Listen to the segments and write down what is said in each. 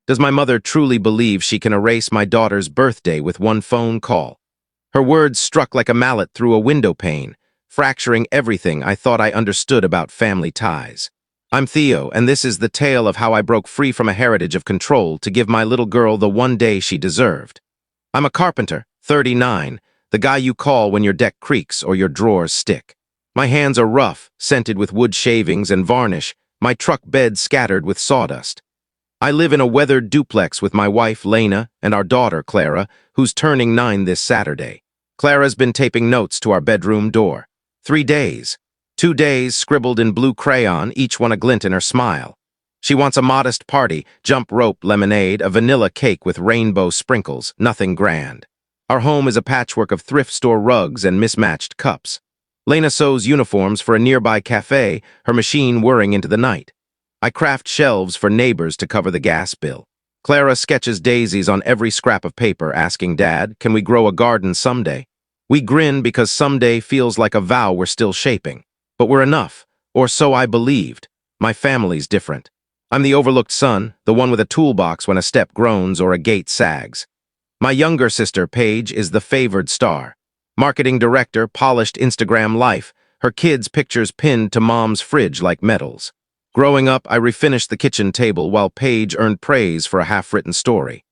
Does my mother truly believe she can erase my daughter's birthday with one phone call? Her words struck like a mallet through a window pane, fracturing everything I thought I understood about family ties. I'm Theo, and this is the tale of how I broke free from a heritage of control to give my little girl the one day she deserved. I'm a carpenter, 39, the guy you call when your deck creaks or your drawers stick. My hands are rough, scented with wood shavings and varnish, my truck bed scattered with sawdust. I live in a weathered duplex with my wife, Lena, and our daughter, Clara, who's turning 9 this Saturday. Clara's been taping notes to our bedroom door. 3 days. 2 days scribbled in blue crayon, each one a glint in her smile. She wants a modest party, jump rope lemonade, a vanilla cake with rainbow sprinkles, nothing grand. Our home is a patchwork of thrift store rugs and mismatched cups. Lena sews uniforms for a nearby cafe, her machine whirring into the night. I craft shelves for neighbors to cover the gas bill. Clara sketches daisies on every scrap of paper, asking Dad, can we grow a garden someday? We grin because someday feels like a vow we're still shaping. But we're enough, or so I believed. My family's different. I'm the overlooked son, the one with a toolbox when a step groans or a gate sags. My younger sister, Paige, is the favored star. Marketing director, polished Instagram life, her kids' pictures pinned to Mom's fridge like medals. Growing up, I refinished the kitchen table while Paige earned praise for a half-written story.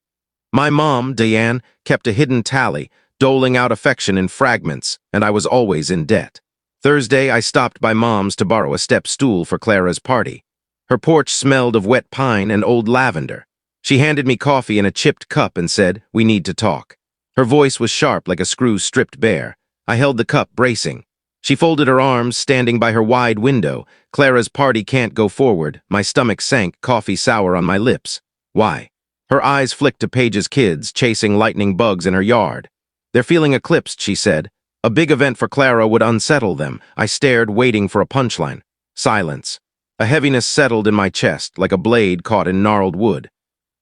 My mom, Diane, kept a hidden tally, doling out affection in fragments, and I was always in debt. Thursday, I stopped by Mom's to borrow a step stool for Clara's party. Her porch smelled of wet pine and old lavender. She handed me coffee in a chipped cup and said, we need to talk. Her voice was sharp like a screw stripped bare. I held the cup, bracing. She folded her arms, standing by her wide window. Clara's party can't go forward. My stomach sank, coffee sour on my lips. Why? Her eyes flicked to Paige's kids, chasing lightning bugs in her yard. They're feeling eclipsed, she said. A big event for Clara would unsettle them. I stared, waiting for a punchline. Silence. A heaviness settled in my chest, like a blade caught in gnarled wood.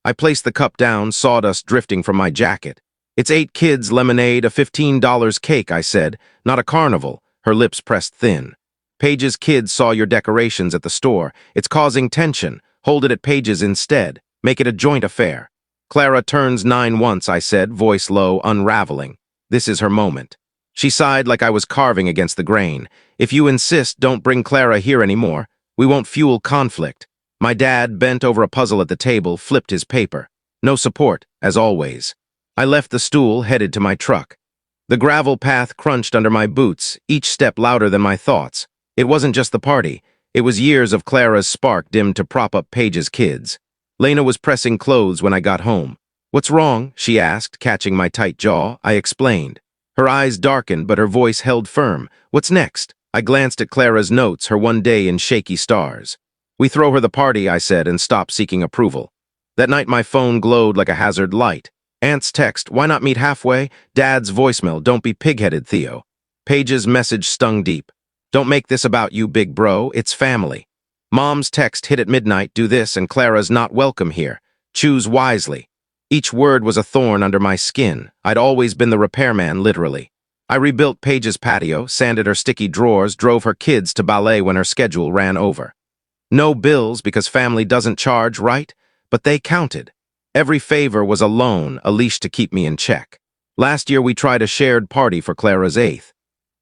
I placed the cup down, sawdust drifting from my jacket. It's 8 kids, lemonade, a $15 cake, I said. Not a carnival. Her lips pressed thin. Paige's kids saw your decorations at the store. It's causing tension. Hold it at Paige's instead. Make it a joint affair. Clara turns 9 once, I said, voice low, unraveling. This is her moment. She sighed like I was carving against the grain. If you insist, don't bring Clara here anymore. We won't fuel conflict. My dad bent over a puzzle at the table, flipped his paper. No support, as always. I left the stool, headed to my truck. The gravel path crunched under my boots, each step louder than my thoughts. It wasn't just the party. It was years of Clara's spark dimmed to prop up Paige's kids. Lena was pressing clothes when I got home. What's wrong? She asked, catching my tight jaw. I explained. Her eyes darkened, but her voice held firm. What's next? I glanced at Clara's notes, her one day in shaky stars. We throw her the party, I said, and stopped seeking approval. That night my phone glowed like a hazard light. Aunt's text, why not meet halfway? Dad's voicemail, don't be pig-headed, Theo. Paige's message stung deep. Don't make this about you, big bro, it's family. Mom's text hit at midnight, do this, and Clara's not welcome here. Choose wisely. Each word was a thorn under my skin. I'd always been the repairman, literally. I rebuilt Paige's patio, sanded her sticky drawers, drove her kids to ballet when her schedule ran over. No bills because family doesn't charge, right? But they counted. Every favor was a loan, a leash to keep me in check. Last year we tried a shared party for Clara's 8th.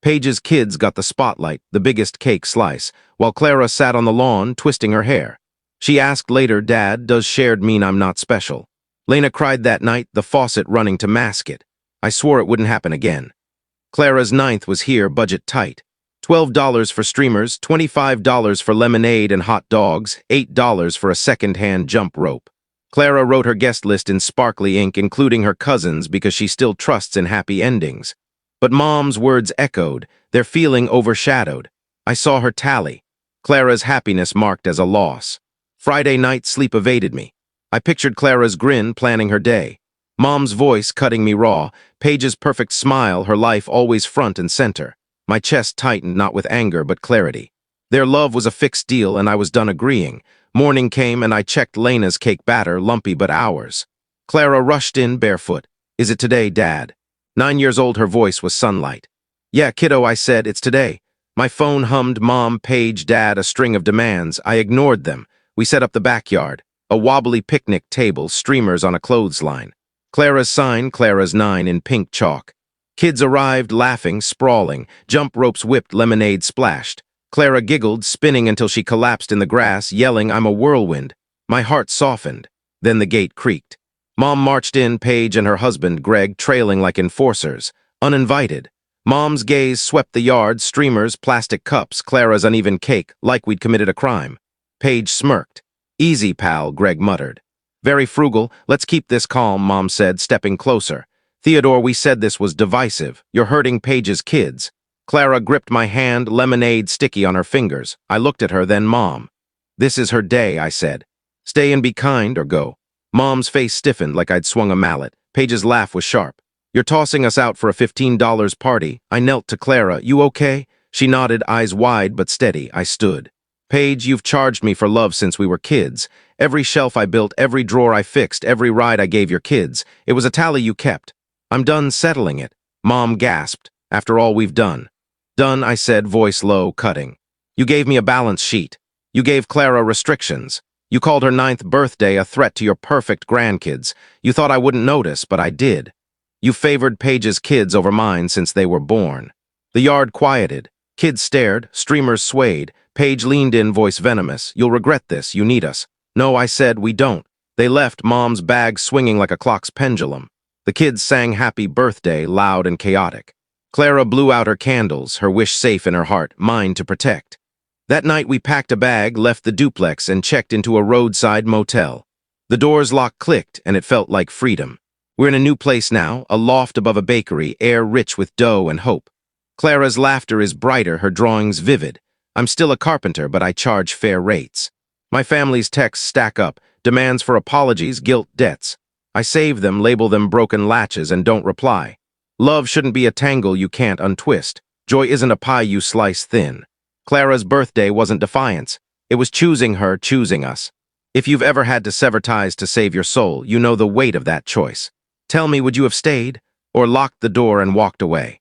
Paige's kids got the spotlight, the biggest cake slice, while Clara sat on the lawn, twisting her hair. She asked later, Dad, does shared mean I'm not special? Lena cried that night, the faucet running to mask it. I swore it wouldn't happen again. Clara's 9th was here, budget tight. $12 for streamers, $25 for lemonade and hot dogs, $8 for a second-hand jump rope. Clara wrote her guest list in sparkly ink, including her cousins, because she still trusts in happy endings. But Mom's words echoed, their feeling overshadowed. I saw her tally. Clara's happiness marked as a loss. Friday night sleep evaded me. I pictured Clara's grin planning her day. Mom's voice cutting me raw, Paige's perfect smile, her life always front and center. My chest tightened, not with anger, but clarity. Their love was a fixed deal, and I was done agreeing. Morning came, and I checked Lena's cake batter, lumpy but ours. Clara rushed in, barefoot. Is it today, Dad? 9 years old, her voice was sunlight. Yeah, kiddo, I said, it's today. My phone hummed Mom, Paige, Dad, a string of demands. I ignored them. We set up the backyard. A wobbly picnic table, streamers on a clothesline. Clara's sign, Clara's 9 in pink chalk. Kids arrived, laughing, sprawling. Jump ropes whipped, lemonade splashed. Clara giggled, spinning until she collapsed in the grass, yelling, "I'm a whirlwind." My heart softened. Then the gate creaked. Mom marched in, Paige and her husband, Greg, trailing like enforcers. Uninvited. Mom's gaze swept the yard, streamers, plastic cups, Clara's uneven cake, like we'd committed a crime. Paige smirked. "Easy, pal," Greg muttered. "Very frugal. Let's keep this calm," Mom said, stepping closer. "Theodore, we said this was divisive. You're hurting Paige's kids." Clara gripped my hand, lemonade sticky on her fingers. I looked at her, then Mom. "This is her day," I said. "Stay and be kind or go." Mom's face stiffened like I'd swung a mallet. Paige's laugh was sharp. "You're tossing us out for a $15 party." I knelt to Clara. "You okay?" She nodded, eyes wide but steady. I stood. "Paige, you've charged me for love since we were kids. Every shelf I built, every drawer I fixed, every ride I gave your kids. It was a tally you kept. I'm done settling it." Mom gasped. "After all we've done." "Done," I said, voice low, cutting. "You gave me a balance sheet. You gave Clara restrictions. You called her 9th birthday a threat to your perfect grandkids. You thought I wouldn't notice, but I did. You favored Paige's kids over mine since they were born." The yard quieted. Kids stared, streamers swayed. Paige leaned in, voice venomous. "You'll regret this. You need us." "No," I said, "we don't." They left, Mom's bag swinging like a clock's pendulum. The kids sang Happy Birthday, loud and chaotic. Clara blew out her candles, her wish safe in her heart, mine to protect. That night we packed a bag, left the duplex, and checked into a roadside motel. The door's lock clicked, and it felt like freedom. We're in a new place now, a loft above a bakery, air rich with dough and hope. Clara's laughter is brighter, her drawings vivid. I'm still a carpenter, but I charge fair rates. My family's texts stack up, demands for apologies, guilt, debts. I save them, label them broken latches, and don't reply. Love shouldn't be a tangle you can't untwist. Joy isn't a pie you slice thin. Clara's birthday wasn't defiance. It was choosing her, choosing us. If you've ever had to sever ties to save your soul, you know the weight of that choice. Tell me, would you have stayed, or locked the door and walked away?